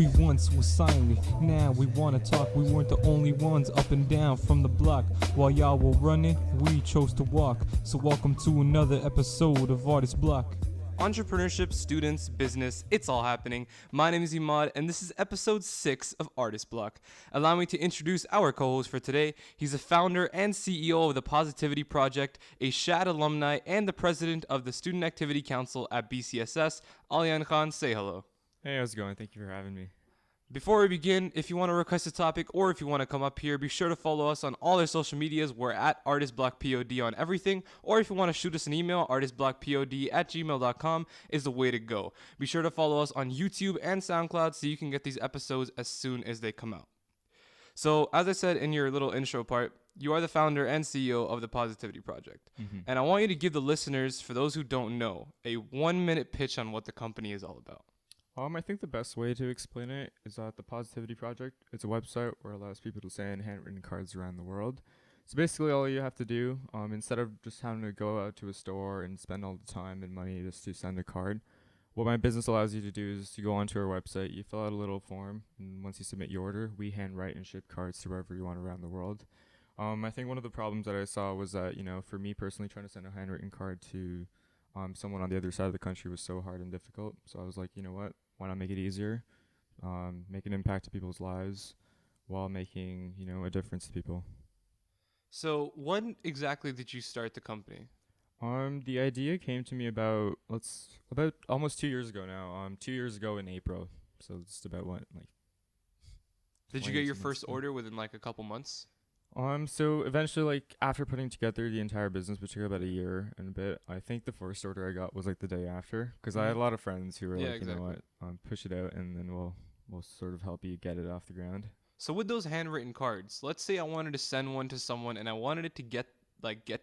We once were silent, now we wanna talk. We weren't the only ones up and down from the block. While y'all were running, we chose to walk. So welcome to another episode of Artist Block. Entrepreneurship, students, business, it's all happening. My name is Imaad, and this is episode 6 of Artist Block. Allow me to introduce our co-host for today. He's the founder and CEO of the Positivity Project, a SHAD alumni, and the president of the Student Activity Council at BCSS. Aaliyan Khan, say hello. Hey, how's it going? Thank you for having me. Before we begin, if you want to request a topic or if you want to come up here, be sure to follow us on all our social medias. We're at ArtistBlockPod on everything. Or if you want to shoot us an email, artistblockpod@gmail.com is the way to go. Be sure to follow us on YouTube and Soundcloud so you can get these episodes as soon as they come out. So, as I said in your little intro part, you are the founder and CEO of the Positivity Project. And I want you to give the listeners, for those who don't know, a 1-minute pitch on what the company is all about. I think the best way to explain it is that the Positivity Project, it's a website where it allows people to send handwritten cards around the world. So basically all you have to do, instead of just having to go out to a store and spend all the time and money just to send a card, what my business allows you to do is you go onto our website, you fill out a little form, and once you submit your order, we handwrite and ship cards to wherever you want around the world. I think one of the problems that I saw was that, for me personally, trying to send a handwritten card to someone on the other side of the country was so hard and difficult. So I was like, you know what? Why not make it easier? Make an impact to people's lives while making, a difference to people. So, when exactly did you start the company? The idea came to me about almost 2 years ago now. 2 years ago in April. So just about Did you get your first order within a couple months? So eventually, after putting together the entire business, which took about a year and a bit, I think the first order I got was the day after, because I had a lot of friends who were you know what, push it out, and then we'll sort of help you get it off the ground. So with those handwritten cards, let's say I wanted to send one to someone and I wanted it to get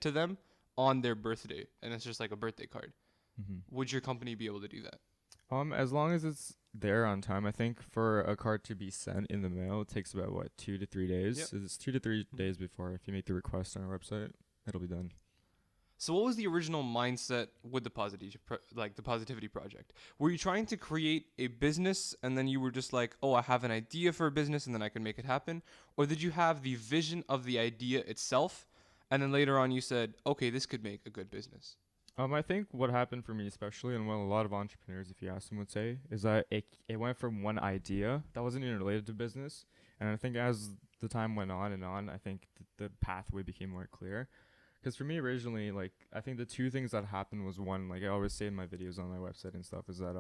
to them on their birthday, and it's just like a birthday card. Would your company be able to do that? As long as it's there on time. I think for a card to be sent in the mail, it takes about 2 to 3 days. Yep. It's 2 to 3 days before. If you make the request on our website, it'll be done. So what was the original mindset with the Positivity Project? Were you trying to create a business and then you were just like, oh, I have an idea for a business and then I can make it happen? Or did you have the vision of the idea itself and then later on you said, okay, this could make a good business? I think what happened for me especially, and what a lot of entrepreneurs, if you ask them, would say, is that it went from one idea that wasn't even related to business. And I think as the time went on and on, I think the pathway became more clear. Because for me originally, I think the two things that happened was one, I always say in my videos on my website and stuff, is that,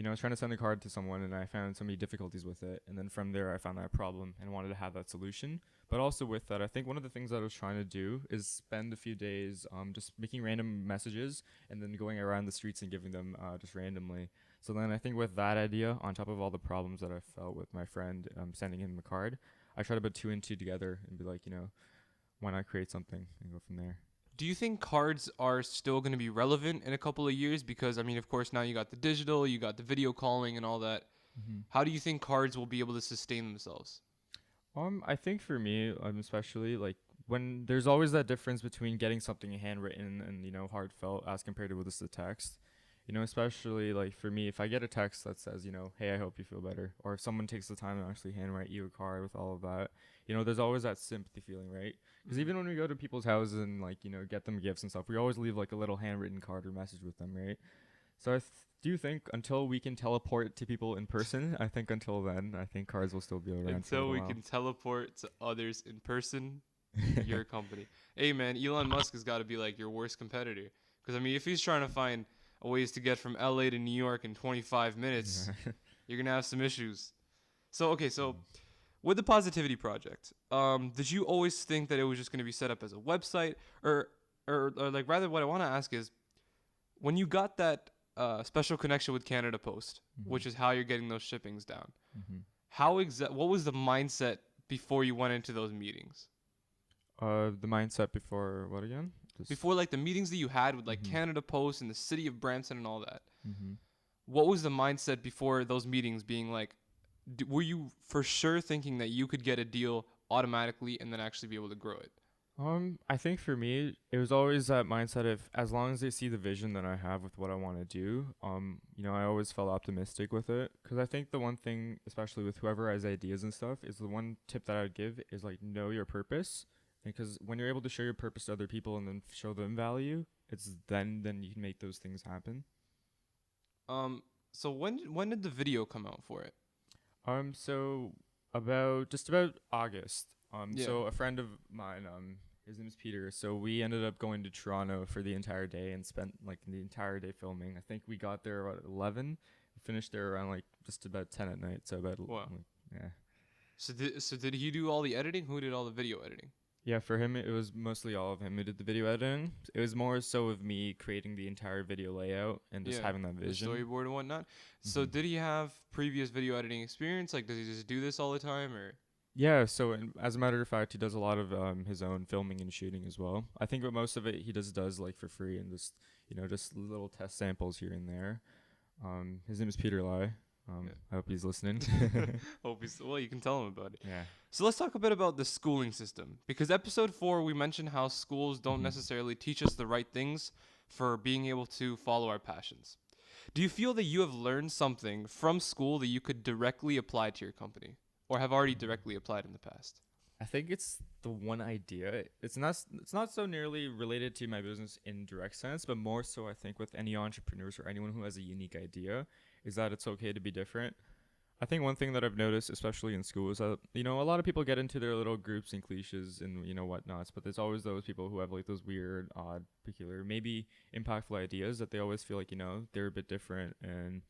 I was trying to send a card to someone and I found so many difficulties with it. And then from there, I found that problem and wanted to have that solution. But also with that, I think one of the things that I was trying to do is spend a few days just making random messages and then going around the streets and giving them just randomly. So then I think with that idea, on top of all the problems that I felt with my friend sending him the card, I tried to put 2 and 2 together and be like, why not create something and go from there. Do you think cards are still going to be relevant in a couple of years? Because, of course, now you got the digital, you got the video calling and all that. How do you think cards will be able to sustain themselves? I think for me, especially, when there's always that difference between getting something handwritten and, heartfelt as compared to just a text. Especially, for me, if I get a text that says, hey, I hope you feel better, or if someone takes the time to actually handwrite you a card with all of that, there's always that sympathy feeling, right? Because even when we go to people's houses and, get them gifts and stuff, we always leave, a little handwritten card or message with them, right? So I do think until we can teleport to people in person, I think until then, I think cards will still be around. Until we can teleport to others in person, your company. Hey, man, Elon Musk has got to be, your worst competitor. Because, if he's trying to find ways to get from LA to New York in 25 minutes, you're going to have some issues. So, okay, with the Positivity Project, did you always think that it was just going to be set up as a website? Or rather what I want to ask is, when you got that special connection with Canada Post, which is how you're getting those shippings down, what was the mindset before you went into those meetings? The mindset before what again? Before the meetings that you had with Canada Post and the city of Brampton and all that. What was the mindset before those meetings being were you for sure thinking that you could get a deal automatically and then actually be able to grow it? I think for me, it was always that mindset of as long as they see the vision that I have with what I want to do, I always felt optimistic with it. Because I think the one thing, especially with whoever has ideas and stuff, is the one tip that I would give is like know your purpose. Because when you're able to show your purpose to other people and then show them value, it's then you can make those things happen. So when did the video come out for it? So about August. Yeah. So a friend of mine, his name is Peter. So we ended up going to Toronto for the entire day and spent like the entire day filming. I think we got there about 11, finished there around like just about 10 at night. So Wow. yeah. So did he do all the editing? Who did all the video editing? Yeah, for him it was mostly all of him who did the video editing. It was more so of me creating the entire video layout and just having that The vision. storyboard and whatnot. So Mhm. did he have previous video editing experience? Like, does he just do this all the time, or? Yeah, so as a matter of fact, he does a lot of his own filming and shooting as well. I think what most of it he does like for free and just just little test samples here and there. His name is Peter Lai. Yeah. I hope he's listening. Hope he's well. You can tell him about it. Yeah. So let's talk a bit about the schooling system, because episode 4 we mentioned how schools don't Mhm. necessarily teach us the right things for being able to follow our passions. Do you feel that you have learned something from school that you could directly apply to your company, or have already directly applied in the past? I think it's the one idea. It's not so nearly related to my business in direct sense, but more so I think with any entrepreneurs or anyone who has a unique idea is that it's okay to be different. I think one thing that I've noticed, especially in school, is that a lot of people get into their little groups and cliches and whatnots, but there's always those people who have like those weird, odd, peculiar, maybe impactful ideas that they always feel like they're a bit different, and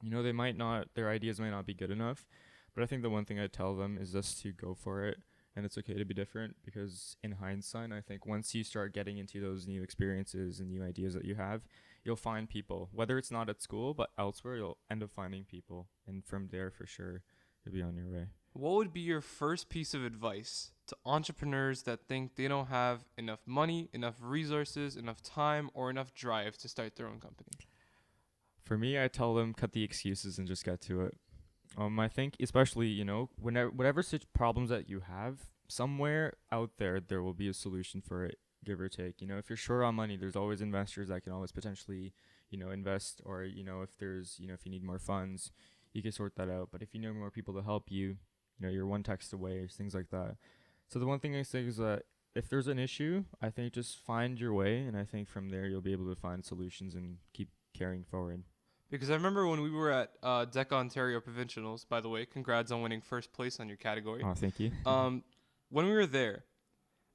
they might not, their ideas might not be good enough. But I think the one thing I tell them is just to go for it, and it's okay to be different, because in hindsight, I think once you start getting into those new experiences and new ideas that you have, you'll find people, whether it's not at school, but elsewhere, you'll end up finding people. And from there, for sure, you'll be on your way. What would be your first piece of advice to entrepreneurs that think they don't have enough money, enough resources, enough time, or enough drive to start their own company? For me, I tell them cut the excuses and just get to it. I think especially, whatever such problems that you have, somewhere out there will be a solution for it, give or take. If you're short on money, there's always investors that can always potentially, invest, or, if there's, if you need more funds, you can sort that out. But if you know more people to help you, you're one text away, things like that. So the one thing I say is that if there's an issue, I think just find your way. And I think from there, you'll be able to find solutions and keep carrying forward. Because I remember when we were at DECA Ontario Provincials, by the way, congrats on winning first place on your category. Oh, thank you. When we were there,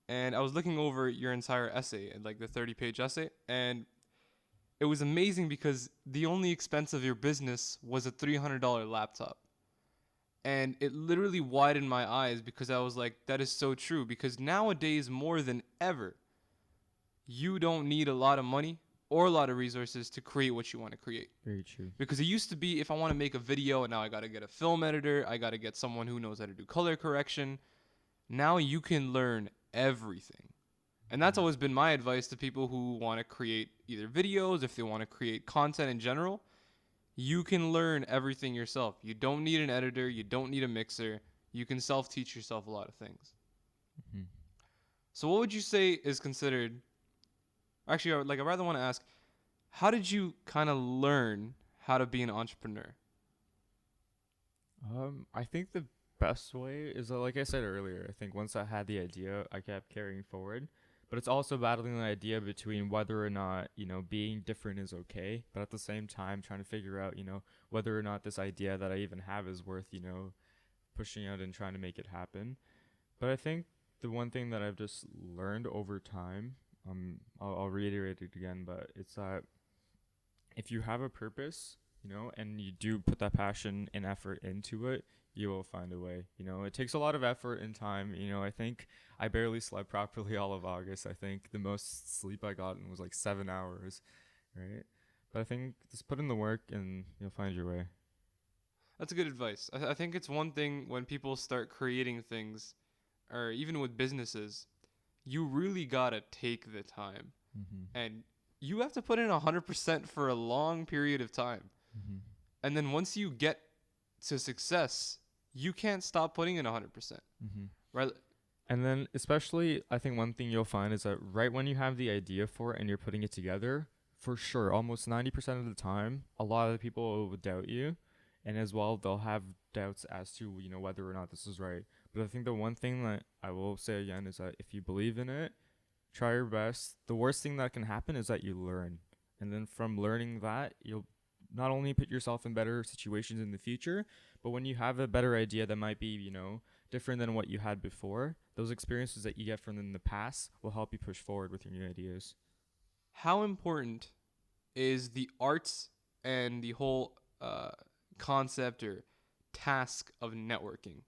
and I was looking over your entire essay, like the 30-page essay, and it was amazing because the only expense of your business was a $300 laptop. And it literally widened my eyes, because I was like, that is so true. Because nowadays, more than ever, you don't need a lot of money or a lot of resources to create what you want to create. Very true. Because it used to be, if I want to make a video, and now I got to get a film editor, I got to get someone who knows how to do color correction. Now you can learn everything. And that's always been my advice to people who want to create either videos, if they want to create content in general. You can learn everything yourself. You don't need an editor. You don't need a mixer. You can self-teach yourself a lot of things. Mm-hmm. So what would you say is considered... Actually, I rather want to ask, how did you kind of learn how to be an entrepreneur? I think the best way is like I said earlier. I think once I had the idea, I kept carrying forward. But it's also battling the idea between whether or not being different is okay, but at the same time trying to figure out whether or not this idea that I even have is worth pushing out and trying to make it happen. But I think the one thing that I've just learned over time, I'll reiterate it again, but it's that if you have a purpose, and you do put that passion and effort into it, you will find a way. It takes a lot of effort and time. I think I barely slept properly all of August. I think the most sleep I gotten was like 7 hours, right? But I think just put in the work and you'll find your way. That's good advice. I think it's one thing when people start creating things, or even with businesses, you really gotta take the time, and you have to put in 100% for a long period of time. And then once you get to success, you can't stop putting in 100%, right? And then, especially, I think one thing you'll find is that right when you have the idea for it and you're putting it together, for sure, almost 90% of the time, a lot of the people will doubt you. And as well, they'll have doubts as to, whether or not this is right. But I think the one thing that I will say again is that if you believe in it, try your best. The worst thing that can happen is that you learn. And then from learning that, you'll not only put yourself in better situations in the future, but when you have a better idea that might be, different than what you had before, those experiences that you get from in the past will help you push forward with your new ideas. How important is the arts and the whole concept or task of networking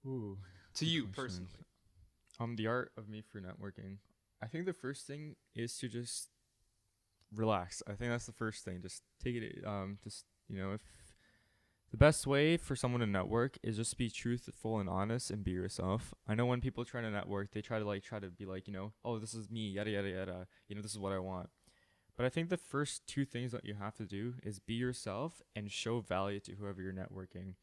Ooh, to good you question. personally? The art of me for networking. I think the first thing is to just relax. I think that's the first thing. Just take it. If the best way for someone to network is just be truthful and honest and be yourself. I know when people try to network, they try to be like, oh, this is me, yada yada yada. This is what I want. But I think the first two things that you have to do is be yourself and show value to whoever you're networking.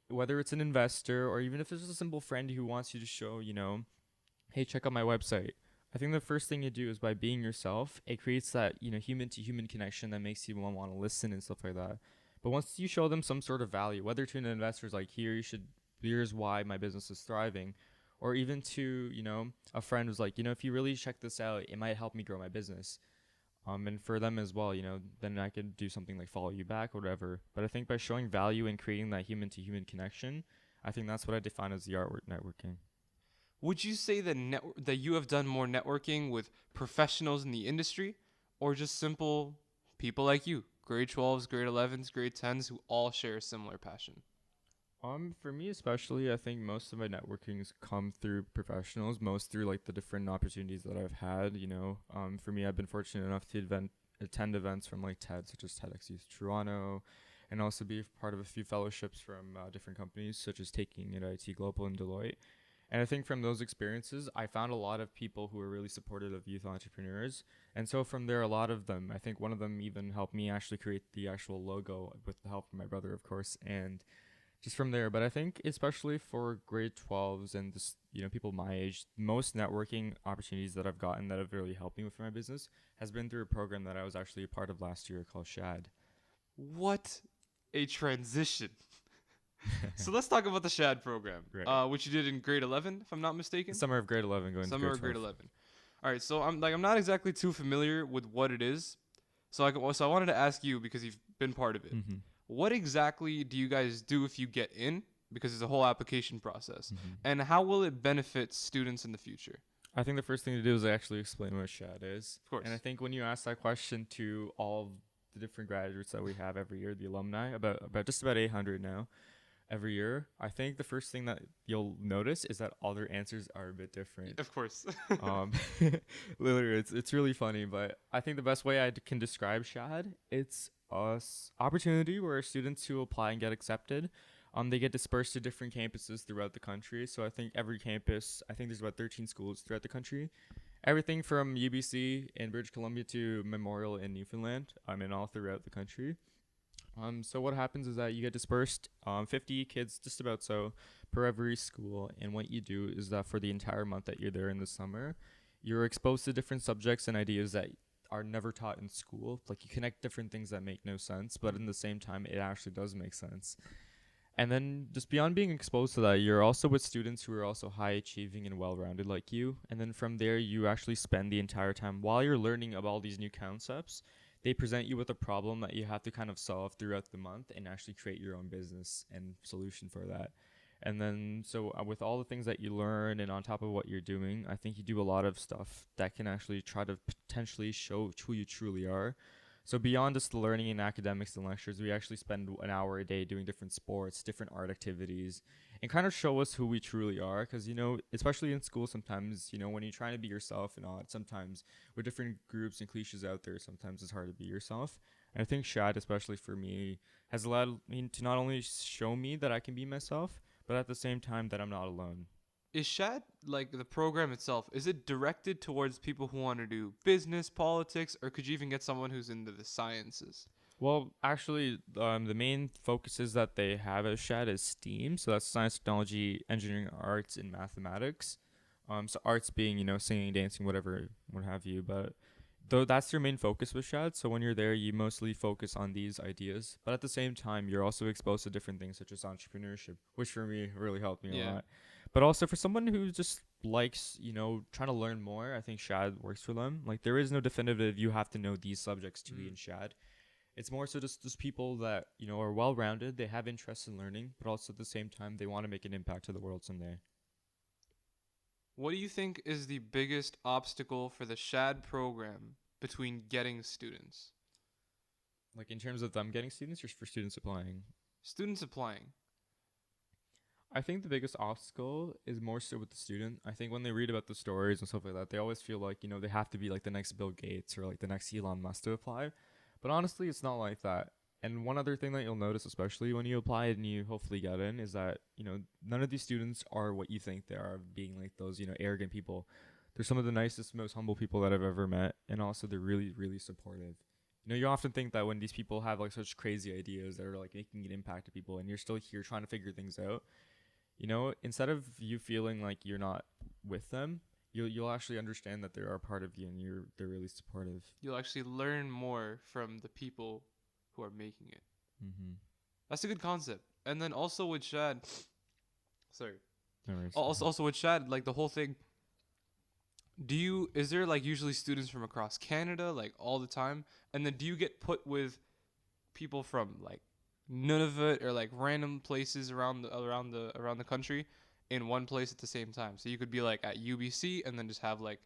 Whether it's an investor or even if it's just a simple friend who wants you to show, hey, check out my website. I think the first thing you do is by being yourself, it creates that, human to human connection that makes you want to listen and stuff like that. But once you show them some sort of value, whether to an investor is like, here's why my business is thriving, or even to, a friend who's like, if you really check this out, it might help me grow my business. And for them as well, then I could do something like follow you back or whatever. But I think by showing value and creating that human to human connection, I think that's what I define as the art networking. Would you say that you have done more networking with professionals in the industry or just simple people like you, grade 12s, grade 11s, grade 10s who all share a similar passion? For me especially, I think most of my networkings come through professionals, most through like the different opportunities that I've had. For me, I've been fortunate enough to attend events from like TED, such as TEDx Youth Toronto, and also be part of a few fellowships from different companies, such as taking at IT Global and Deloitte. And I think from those experiences, I found a lot of people who were really supportive of youth entrepreneurs. And so from there, a lot of them, I think one of them even helped me actually create the actual logo with the help of my brother, of course. And just from there. But I think especially for grade 12s and just, people my age, most networking opportunities that I've gotten that have really helped me with my business has been through a program that I was actually a part of last year called SHAD. What a transition. So let's talk about the SHAD program, Right. which you did in grade 11, if I'm not mistaken. Summer of grade 11 going Summer to of grade grade 12. 11. All right, so I'm not exactly too familiar with what it is. So I wanted to ask you because you've been part of it. Mm-hmm. What exactly do you guys do if you get in? Because it's a whole application process. Mm-hmm. And how will it benefit students in the future? I think the first thing to do is actually explain what SHAD is. Of course. And I think when you ask that question to all of the different graduates that we have every year, the alumni, about just about 800 now, every year, I think the first thing that you'll notice is that all their answers are a bit different. Of course. Literally, it's really funny, but I think the best way I can describe SHAD, it's a opportunity where students who apply and get accepted, they get dispersed to different campuses throughout the country. So I think every campus, I think there's about 13 schools throughout the country. Everything from UBC in British Columbia to Memorial in Newfoundland, and all throughout the country. So what happens is that you get dispersed, 50 kids, just about so, per every school. And what you do is that for the entire month that you're there in the summer, you're exposed to different subjects and ideas that are never taught in school. Like you connect different things that make no sense, but in the same time, it actually does make sense. And then just beyond being exposed to that, you're also with students who are also high achieving and well-rounded like you. And then from there, you actually spend the entire time while you're learning about all these new concepts. They present you with a problem that you have to kind of solve throughout the month and actually create your own business and solution for that. And then, so with all the things that you learn and on top of what you're doing, I think you do a lot of stuff that can actually try to potentially show who you truly are. So beyond just the learning and academics and lectures, we actually spend an hour a day doing different sports, different art activities, and kind of show us who we truly are. Because, especially in school sometimes, when you're trying to be yourself and all, sometimes with different groups and cliches out there, sometimes it's hard to be yourself. And I think SHAD, especially for me, has allowed me to not only show me that I can be myself, but at the same time that I'm not alone. Is SHAD, like the program itself, is it directed towards people who want to do business, politics, or could you even get someone who's into the sciences? Well, actually, the main focuses that they have at SHAD is STEAM, so that's science, technology, engineering, arts, and mathematics. So arts being, singing, dancing, whatever, what have you. But though that's their main focus with SHAD, so when you're there, you mostly focus on these ideas. But at the same time, you're also exposed to different things such as entrepreneurship, which for me really helped me a Yeah. lot. But also for someone who just likes, trying to learn more, I think SHAD works for them. Like there is no definitive you have to know these subjects to be in SHAD. It's more so just people that, are well rounded, they have interest in learning, but also at the same time they want to make an impact to the world someday. What do you think is the biggest obstacle for the SHAD program between getting students? Like in terms of them getting students or for students applying? Students applying. I think the biggest obstacle is more so with the student. I think when they read about the stories and stuff like that, they always feel like, they have to be like the next Bill Gates or like the next Elon Musk to apply. But honestly, it's not like that. And one other thing that you'll notice, especially when you apply and you hopefully get in, is that, none of these students are what you think they are, being like those, arrogant people. They're some of the nicest, most humble people that I've ever met. And also, they're really, really supportive. You often think that when these people have like such crazy ideas that are like making an impact to people and you're still here trying to figure things out, instead of you feeling like you're not with them, you'll actually understand that they are part of you and they're really supportive. You'll actually learn more from the people who are making it. Mm-hmm. That's a good concept. And then also with SHAD, sorry. No worries. Also with SHAD, like the whole thing. Is there like usually students from across Canada, like all the time? And then do you get put with people from like Nunavut or like random places around the country in one place at the same time? So you could be like at UBC and then just have like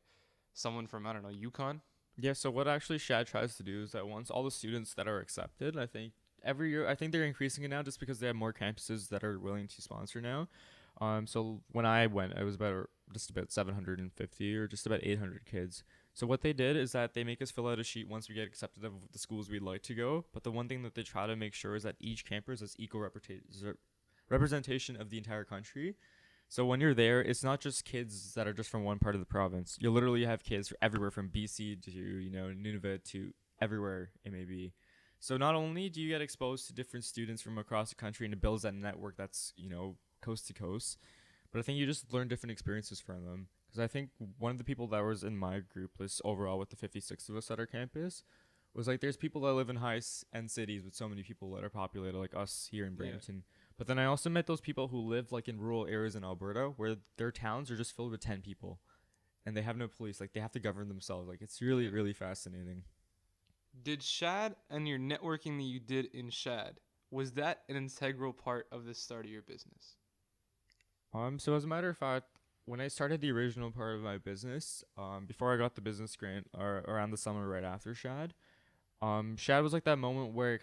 someone from, I don't know, Yukon. Yeah, so what actually SHAD tries to do is that once all the students that are accepted, I think every year, I think they're increasing it now just because they have more campuses that are willing to sponsor now. So when I went, it was just about 750 or just about 800 kids. So what they did is that they make us fill out a sheet once we get accepted of the schools we'd like to go. But the one thing that they try to make sure is that each campus has equal representation of the entire country. So when you're there, it's not just kids that are just from one part of the province. You literally have kids from everywhere from BC to, Nunavut to everywhere it may be. So not only do you get exposed to different students from across the country and it builds that network that's, coast to coast, but I think you just learn different experiences from them. Because I think one of the people that was in my group list overall with the 56 of us at our campus was like there's people that live in high-end cities with so many people that are populated like us here in Brampton. Yeah. But then I also met those people who live like in rural areas in Alberta where their towns are just filled with 10 people and they have no police. Like they have to govern themselves. Like it's really, really fascinating. Did SHAD and your networking that you did in SHAD, was that an integral part of the start of your business? So as a matter of fact, when I started the original part of my business, before I got the business grant or around the summer right after SHAD, SHAD was like that moment where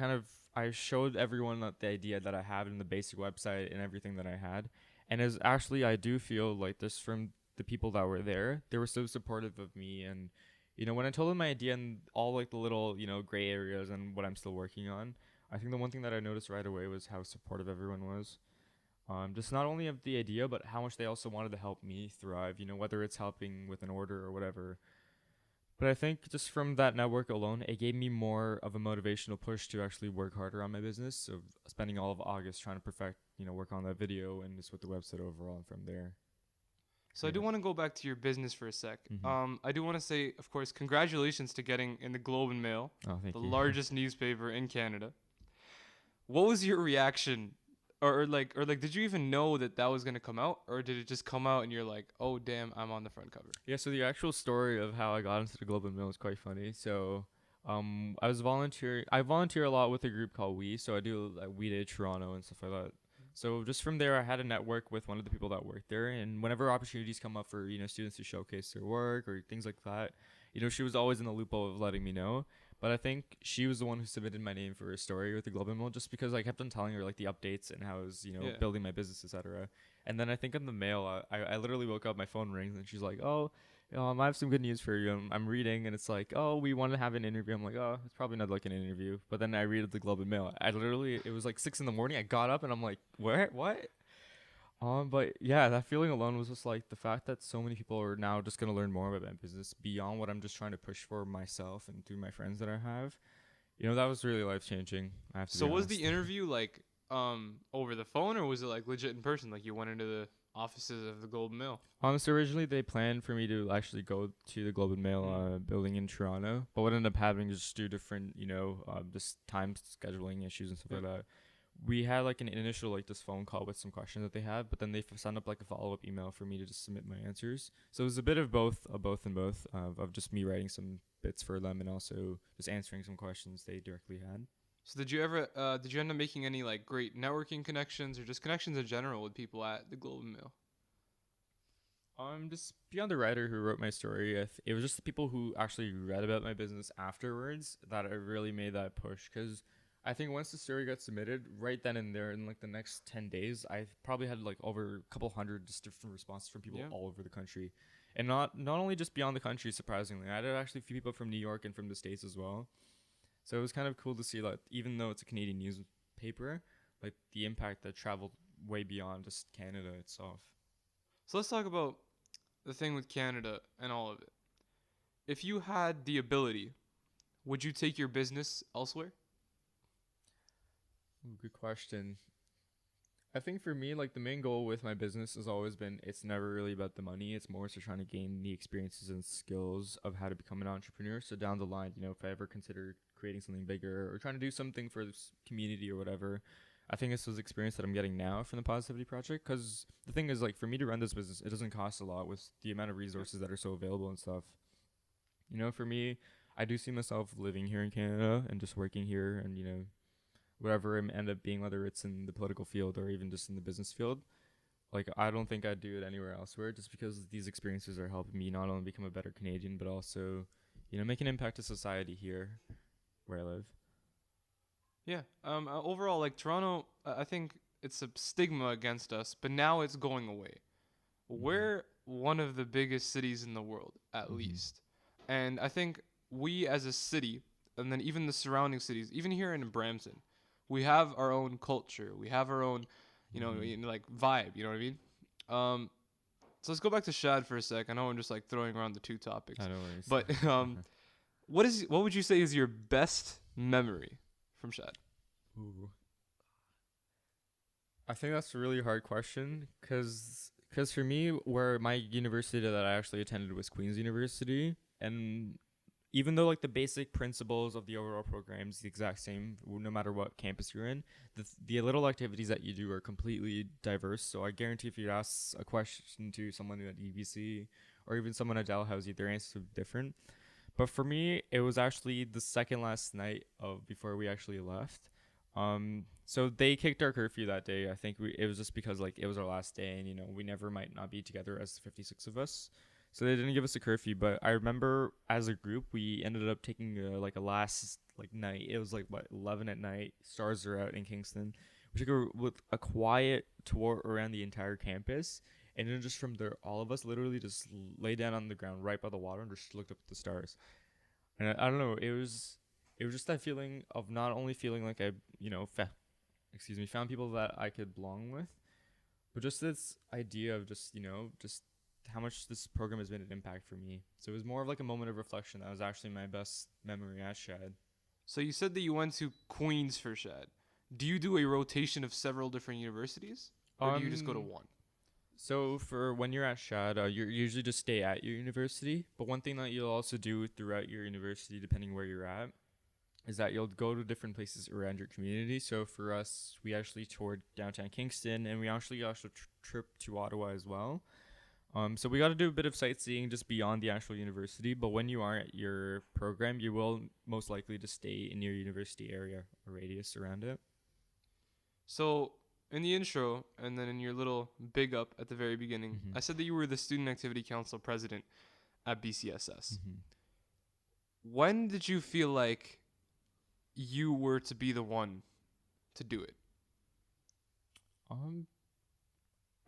I showed everyone that the idea that I had in the basic website and everything that I had. And as actually, I do feel like this from the people that were there, they were so supportive of me. And, when I told them my idea and all like the little, gray areas and what I'm still working on, I think the one thing that I noticed right away was how supportive everyone was. Just not only of the idea, but how much they also wanted to help me thrive, whether it's helping with an order or whatever. But I think just from that network alone, it gave me more of a motivational push to actually work harder on my business. So spending all of August trying to perfect, work on that video and just with the website overall and from there. So I do want to go back to your business for a sec. I do want to say, of course, congratulations to getting in the Globe and Mail, the largest newspaper in Canada. What was your reaction? Or did you even know that was going to come out? Or did it just come out and you're like, oh, damn, I'm on the front cover? Yeah, so the actual story of how I got into the Globe and Mail is quite funny. So I volunteer a lot with a group called We. So I do like We Day Toronto and stuff like that. So just from there, I had a network with one of the people that worked there. And whenever opportunities come up for, students to showcase their work or things like that, she was always in the loop of letting me know. But I think she was the one who submitted my name for a story with the Globe and Mail just because I kept on telling her like the updates and how I was, building my business, etc. And then I think in the mail, I literally woke up, my phone rings and she's like, oh, I have some good news for you. I'm reading and it's like, oh, we want to have an interview. I'm like, oh, it's probably not like an interview. But then I read the Globe and Mail. It was like 6 a.m. I got up and I'm like, where? What? But yeah, that feeling alone was just like the fact that so many people are now just going to learn more about my business beyond what I'm just trying to push for myself and through my friends that I have. That was really life changing. I have to So be was the honest. interview like over the phone, or was it like legit in person? Like you went into the offices of the Golden Mill? Honestly, originally they planned for me to actually go to the Globe and Mail building in Toronto, but what ended up happening is just due different, just time scheduling issues and stuff like that. We had like an initial like this phone call with some questions that they had, but then they sent up like a follow up email for me to just submit my answers. So it was a bit of both, of just me writing some bits for them and also just answering some questions they directly had. So did you end up making any like great networking connections or just connections in general with people at the Golden Mill? Just beyond the writer who wrote my story, it was just the people who actually read about my business afterwards that it really made that push. Because I think once the story got submitted, right then and there, in like the next 10 days, I probably had like over a couple hundred just different responses from people all over the country, and not only just beyond the country. Surprisingly, I had actually a few people from New York and from the States as well. So it was kind of cool to see that even though it's a Canadian newspaper, like the impact that traveled way beyond just Canada itself. So let's talk about the thing with Canada and all of it. If you had the ability, would you take your business elsewhere? Good question. I think for me, like the main goal with my business has always been it's never really about the money. It's more so trying to gain the experiences and skills of how to become an entrepreneur. So down the line, if I ever consider creating something bigger or trying to do something for this community or whatever, I think it's those experience that I'm getting now from the Positivity Project. Because the thing is, like, for me to run this business, it doesn't cost a lot with the amount of resources that are so available and stuff. For me, I do see myself living here in Canada and just working here and, whatever I end up being, whether it's in the political field or even just in the business field. Like, I don't think I'd do it anywhere elsewhere just because these experiences are helping me not only become a better Canadian, but also, make an impact to society here where I live. Yeah. Overall, like Toronto, I think it's a stigma against us, but now it's going away. We're one of the biggest cities in the world, at least. And I think we as a city, and then even the surrounding cities, even here in Brampton, we have our own culture. We have our own, like vibe. You know what I mean? So let's go back to SHAD for a sec. I know I'm just like throwing around the two topics. I know what But what would you say is your best memory from SHAD? Ooh. I think that's a really hard question because for me, where my university that I actually attended was Queen's University, and even though like the basic principles of the overall program is the exact same no matter what campus you're in, the little activities that you do are completely diverse. So I guarantee if you ask a question to someone at EBC or even someone at Dalhousie, their answers would be different. But for me, it was actually the second last night of before we actually left. So they kicked our curfew that day. I think it was just because like it was our last day, and we never might not be together as the 56 of us. So they didn't give us a curfew. But I remember as a group, we ended up taking a last like night. It was like 11 at night. Stars are out in Kingston. We took with a quiet tour around the entire campus. And then just from there, all of us literally just lay down on the ground right by the water and just looked up at the stars. And I don't know, it was just that feeling of not only feeling like I, found people that I could belong with, but just this idea of just how much this program has been an impact for me. So it was more of like a moment of reflection. That was actually my best memory at SHAD. So you said that you went to Queen's for SHAD. Do you do a rotation of several different universities, or do you just go to one? So for when you're at SHAD, you usually just stay at your university. But one thing that you'll also do throughout your university, depending where you're at, is that you'll go to different places around your community. So for us, we actually toured downtown Kingston, and we actually also tripped to Ottawa as well. So we got to do a bit of sightseeing just beyond the actual university. But when you are at your program, you will most likely just stay in your university area or radius around it. So in the intro, and then in your little big up at the very beginning, I said that you were the Student Activity Council president at BCSS. When did you feel like you were to be the one to do it?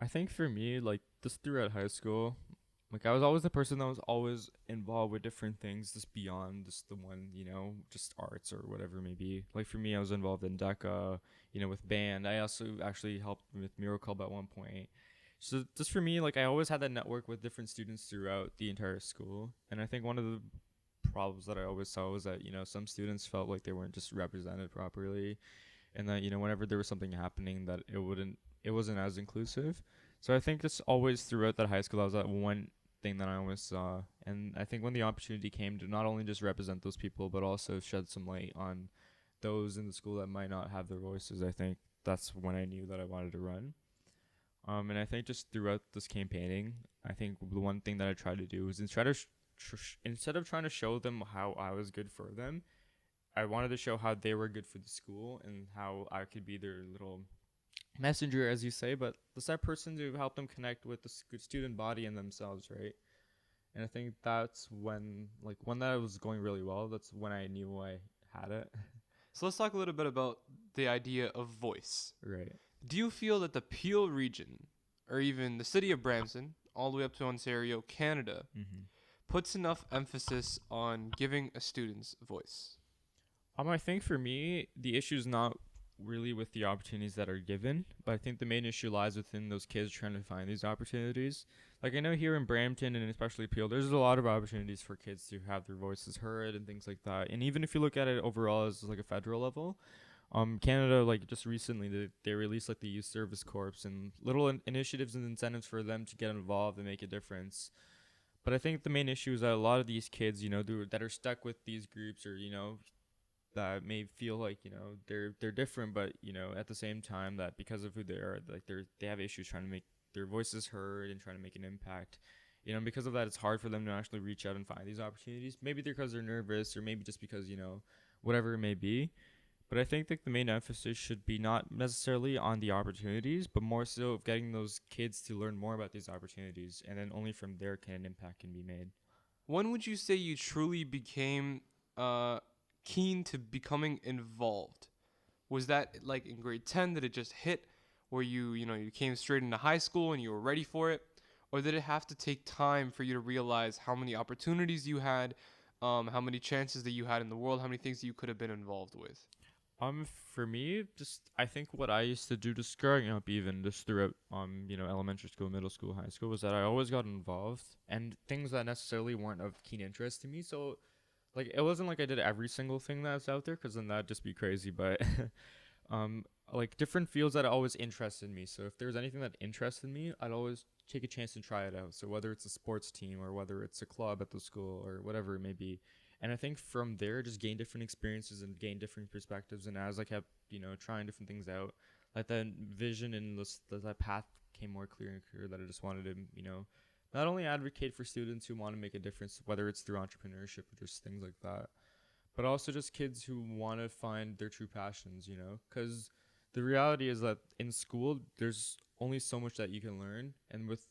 I think for me, like just throughout high school, like I was always the person that was always involved with different things just beyond just the one, just arts or whatever it may be. Like for me, I was involved in DECA, with band. I also actually helped with Mural Club at one point. So just for me, like I always had that network with different students throughout the entire school. And I think one of the problems that I always saw was that, some students felt like they weren't just represented properly, and that, whenever there was something happening, that it wasn't as inclusive. So I think just always throughout that high school, that was that one thing that I always saw. And I think when the opportunity came to not only just represent those people, but also shed some light on those in the school that might not have their voices, I think that's when I knew that I wanted to run. And I think just throughout this campaigning, I think the one thing that I tried to do was instead of trying to show them how I was good for them, I wanted to show how they were good for the school and how I could be their little messenger, as you say, but that person to help them connect with the student body and themselves, right? And I think that's when that was going really well, that's when I knew I had it. So let's talk a little bit about the idea of voice. Right. Do you feel that the Peel region, or even the city of Brampton, all the way up to Ontario, Canada, puts enough emphasis on giving a student's voice? I think for me, the issue is not really with the opportunities that are given, but I think the main issue lies within those kids trying to find these opportunities. Like, I know here in Brampton and especially Peel, there's a lot of opportunities for kids to have their voices heard and things like that. And even if you look at it overall as like a federal level, Canada, like just recently, they released like the Youth Service Corps and little initiatives and incentives for them to get involved and make a difference. But I think the main issue is that a lot of these kids, that are stuck with these groups, or that may feel like they're different, but at the same time, that because of who they are, like they have issues trying to make their voices heard and trying to make an impact. Because of that, it's hard for them to actually reach out and find these opportunities. Maybe because they're nervous, or maybe just because whatever it may be. But I think that the main emphasis should be not necessarily on the opportunities, but more so of getting those kids to learn more about these opportunities, and then only from there can an impact can be made. When would you say you truly became keen to becoming involved? Was that like in grade 10 that it just hit, where you came straight into high school and you were ready for it? Or did it have to take time for you to realize how many opportunities you had, how many chances that you had in the world, how many things you could have been involved with? For me, just I think what I used to do just growing up, even just throughout elementary school, middle school, high school, was that I always got involved and things that necessarily weren't of keen interest to me. So like it wasn't like I did every single thing that's out there, because then that'd just be crazy. But like different fields that always interested me. So if there was anything that interested me, I'd always take a chance to try it out. So whether it's a sports team or whether it's a club at the school or whatever it may be. And I think from there, just gain different experiences and gain different perspectives. And as I kept, trying different things out, like that vision and that path became more clear and clear, that I just wanted to, not only advocate for students who want to make a difference, whether it's through entrepreneurship or just things like that, but also just kids who want to find their true passions, because the reality is that in school, there's only so much that you can learn, and with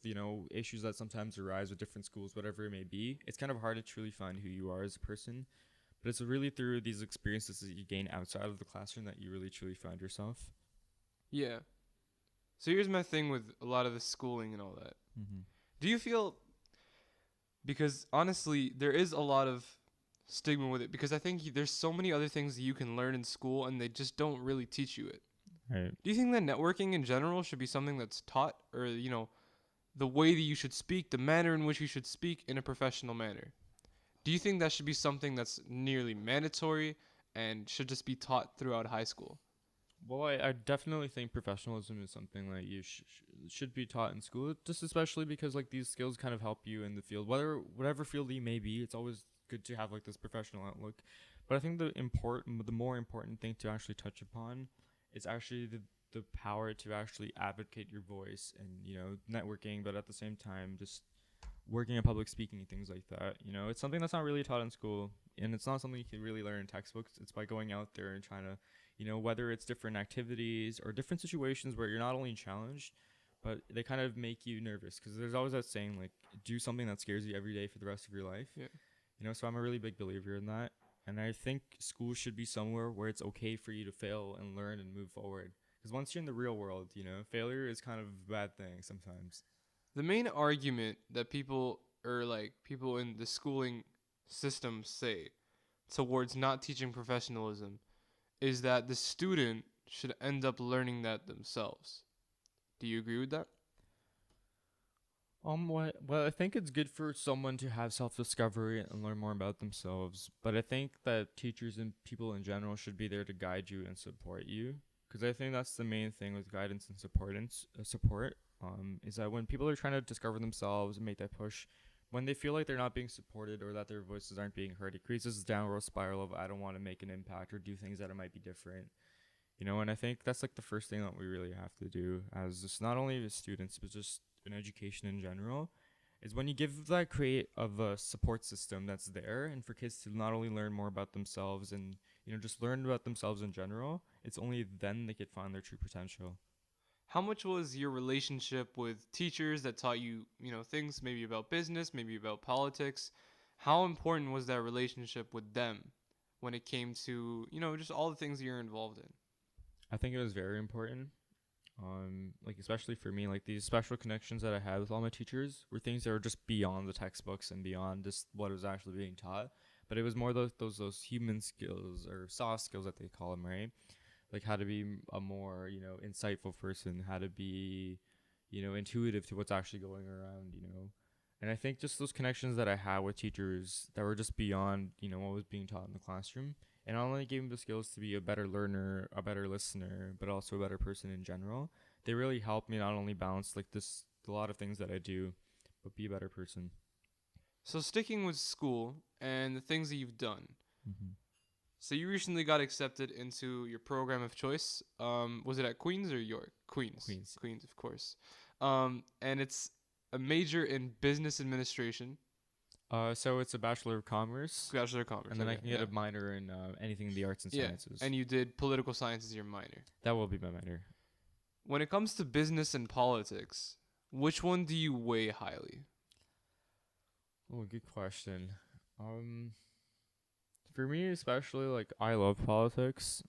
issues that sometimes arise with different schools, whatever it may be, it's kind of hard to truly find who you are as a person. But it's really through these experiences that you gain outside of the classroom that you really truly find yourself. Yeah. So here's my thing with a lot of the schooling and all that. Do you feel, because honestly there is a lot of stigma with it, because I think there's so many other things that you can learn in school and they just don't really teach you it. Right. Do you think that networking in general should be something that's taught, or the way that you should speak, the manner in which you should speak in a professional manner? Do you think that should be something that's nearly mandatory and should just be taught throughout high school? Well, I definitely think professionalism is something that you should be taught in school, just especially because like these skills kind of help you in the field, whatever field you may be. It's always good to have like this professional outlook. But I think the more important thing to actually touch upon is actually the power to actually advocate your voice and, networking, but at the same time, just working in public speaking and things like that. It's something that's not really taught in school, and it's not something you can really learn in textbooks. It's by going out there and trying to, whether it's different activities or different situations where you're not only challenged, but they kind of make you nervous, because there's always that saying, like, do something that scares you every day for the rest of your life. Yeah. So I'm a really big believer in that. And I think school should be somewhere where it's okay for you to fail and learn and move forward. Because once you're in the real world, failure is kind of a bad thing sometimes. The main argument that people in the schooling system say towards not teaching professionalism is that the student should end up learning that themselves. Do you agree with that? Well, I think it's good for someone to have self-discovery and learn more about themselves. But I think that teachers and people in general should be there to guide you and support you. Because I think that's the main thing with guidance and support. Is that when people are trying to discover themselves and make that push, when they feel like they're not being supported or that their voices aren't being heard, it creates this downward spiral of I don't want to make an impact or do things that might be different. And I think that's like the first thing that we really have to do as just not only the students but just in education in general is when you give that create of a support system that's there and for kids to not only learn more about themselves and just learn about themselves in general, it's only then they could find their true potential. How much was your relationship with teachers that taught you, things maybe about business, maybe about politics? How important was that relationship with them when it came to, just all the things you're involved in? I think it was very important. Like especially for me, like these special connections that I had with all my teachers were things that were just beyond the textbooks and beyond just what was actually being taught. But it was more those human skills or soft skills that they call them, right? Like how to be a more insightful person, how to be intuitive to what's actually going around. And I think just those connections that I had with teachers that were just beyond what was being taught in the classroom, and not only gave me the skills to be a better learner, a better listener, but also a better person in general. They really helped me not only balance like this a lot of things that I do, but be a better person. So sticking with school and the things that you've done. Mm-hmm. So you recently got accepted into your program of choice. Was it at Queens or York? Queens. Queens, of course. And it's a major in business administration. So it's a Bachelor of Commerce. Bachelor of Commerce. And then I can get a minor in anything in the arts and sciences. And you did political science as your minor. That will be my minor. When it comes to business and politics, which one do you weigh highly? Oh, good question. For me especially, like I love politics.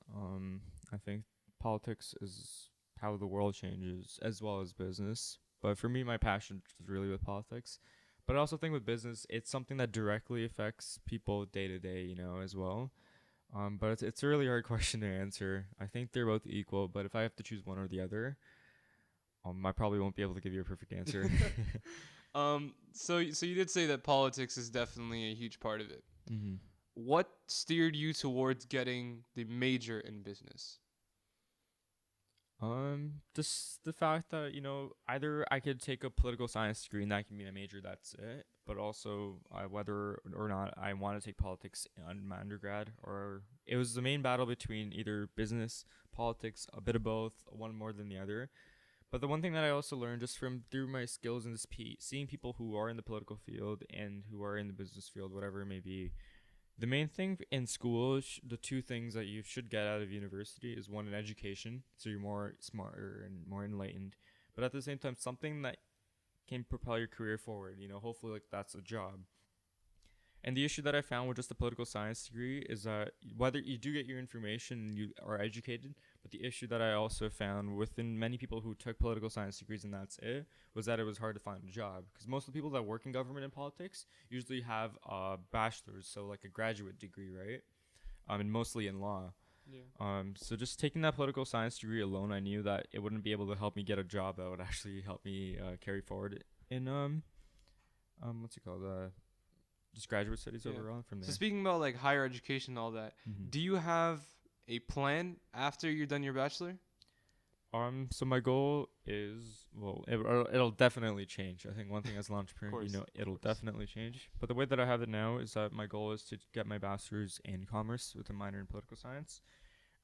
I think politics is how the world changes as well as business. But for me, my passion is really with politics. But I also think with business, it's something that directly affects people day to day, as well. But it's a really hard question to answer. I think they're both equal, but if I have to choose one or the other, I probably won't be able to give you a perfect answer. So you did say that politics is definitely a huge part of it. Mm-hmm. What steered you towards getting the major in business? Just the fact that either I could take a political science degree and that can be my major, that's it. But also, whether or not I want to take politics in my undergrad, or it was the main battle between either business, politics, a bit of both, one more than the other. But the one thing that I also learned just from through my skills in this seeing people who are in the political field and who are in the business field, whatever it may be. The main thing in school, the two things that you should get out of university is one, an education, so you're more smarter and more enlightened, but at the same time, something that can propel your career forward, hopefully like that's a job. And the issue that I found with just the political science degree is that whether you do get your information and you are educated, but the issue that I also found within many people who took political science degrees and that's it, was that it was hard to find a job. Because most of the people that work in government and politics usually have a bachelor's, so like a graduate degree, right? And mostly in law. Yeah. So just taking that political science degree alone, I knew that it wouldn't be able to help me get a job that would actually help me carry forward in what's it called? Just graduate studies overall from there. So speaking about like higher education and all that, do you have a plan after you're done your bachelor? So my goal is, well, it'll definitely change. I think one thing as an entrepreneur, it'll definitely change. But the way that I have it now is that my goal is to get my bachelor's in commerce with a minor in political science.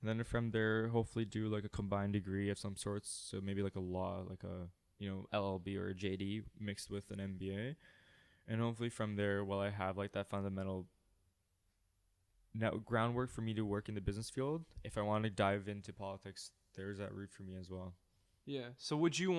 And then from there, hopefully do like a combined degree of some sorts. So maybe like a law, like a, LLB or a JD mixed with an MBA. And hopefully from there, while I have like that fundamental groundwork for me to work in the business field, if I want to dive into politics, there's that route for me as well. Yeah. So would you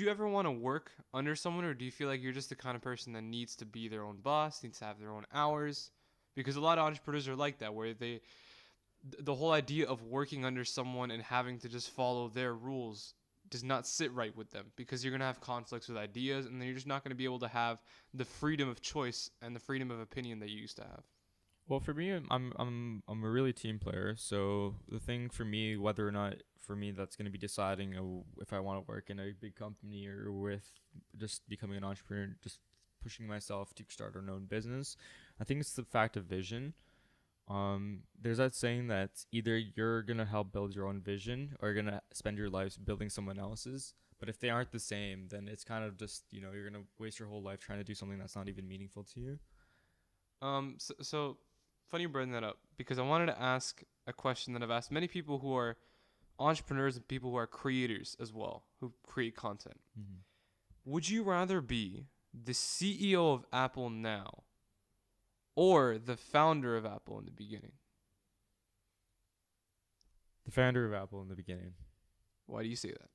ever want to work under someone, or do you feel like you're just the kind of person that needs to be their own boss, needs to have their own hours? Because a lot of entrepreneurs are like that, where the whole idea of working under someone and having to just follow their rules does not sit right with them, because you're going to have conflicts with ideas, and then you're just not going to be able to have the freedom of choice and the freedom of opinion that you used to have. Well, for me, I'm a really team player. So the thing for me, whether or not for me that's going to be deciding if I want to work in a big company or with just becoming an entrepreneur, just pushing myself to start our own business. I think it's the fact of vision. There's that saying that either you're going to help build your own vision or you're going to spend your life building someone else's. But if they aren't the same, then it's kind of just, you're going to waste your whole life trying to do something that's not even meaningful to you. So funny you bring that up, because I wanted to ask a question that I've asked many people who are entrepreneurs and people who are creators as well, who create content. Mm-hmm. Would you rather be the CEO of Apple now or the founder of Apple in the beginning? The founder of Apple in the beginning. Why do you say that?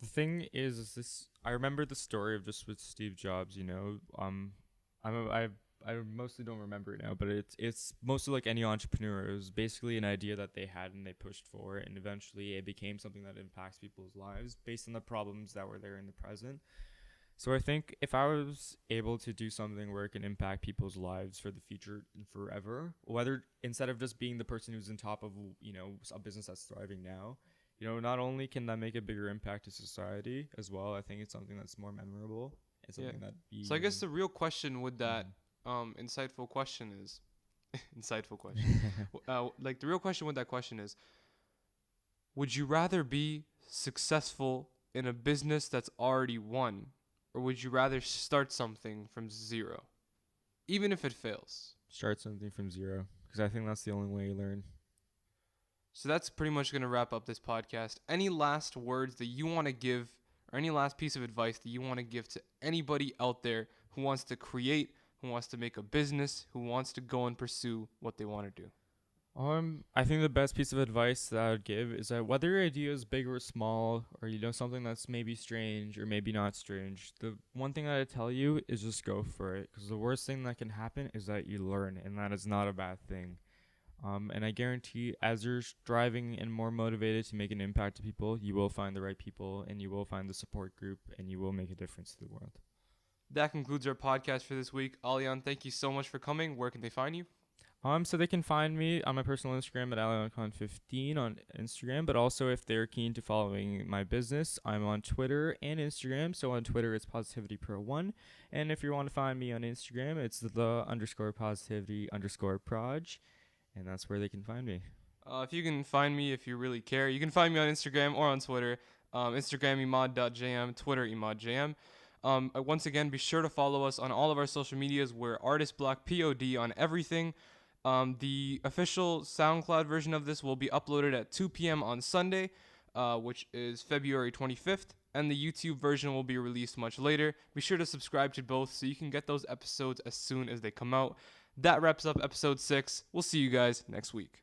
The thing is this. I remember the story of just with Steve Jobs. I mostly don't remember it now, but it's mostly like any entrepreneur. It was basically an idea that they had and they pushed for it, and eventually it became something that impacts people's lives based on the problems that were there in the present. So I think if I was able to do something where it can impact people's lives for the future and forever, whether instead of just being the person who's on top of a business that's thriving now, not only can that make a bigger impact to society as well, I think it's something that's more memorable. It's something that. So I guess the real question with that insightful question is, insightful question. Like the real question with that question is, would you rather be successful in a business that's already won, or would you rather start something from zero, even if it fails? Start something from zero, because I think that's the only way you learn. So that's pretty much going to wrap up this podcast. Any last words that you want to give, or any last piece of advice that you want to give to anybody out there who wants to create, who wants to make a business, who wants to go and pursue what they want to do? I think the best piece of advice that I would give is that whether your idea is big or small, or something that's maybe strange or maybe not strange, the one thing that I tell you is just go for it, because the worst thing that can happen is that you learn, and that is not a bad thing. And I guarantee as you're striving and more motivated to make an impact to people, you will find the right people and you will find the support group and you will make a difference to the world. That concludes our podcast for this week. Aaliyan, thank you so much for coming. Where can they find you? So they can find me on my personal Instagram at Aaliyan Khan 15 on Instagram, but also if they're keen to following my business, I'm on Twitter and Instagram. So on Twitter, it's PositivityPro1. And if you want to find me on Instagram, it's the _positivity_proj. And that's where they can find me. If you can find me, if you really care, you can find me on Instagram or on Twitter. Instagram, Imaad.jm, Twitter, ImaadJM. Once again, be sure to follow us on all of our social medias. We're Artist Block POD on everything. The official SoundCloud version of this will be uploaded at 2 p.m. on Sunday, which is February 25th. And the YouTube version will be released much later. Be sure to subscribe to both so you can get those episodes as soon as they come out. That wraps up episode 6. We'll see you guys next week.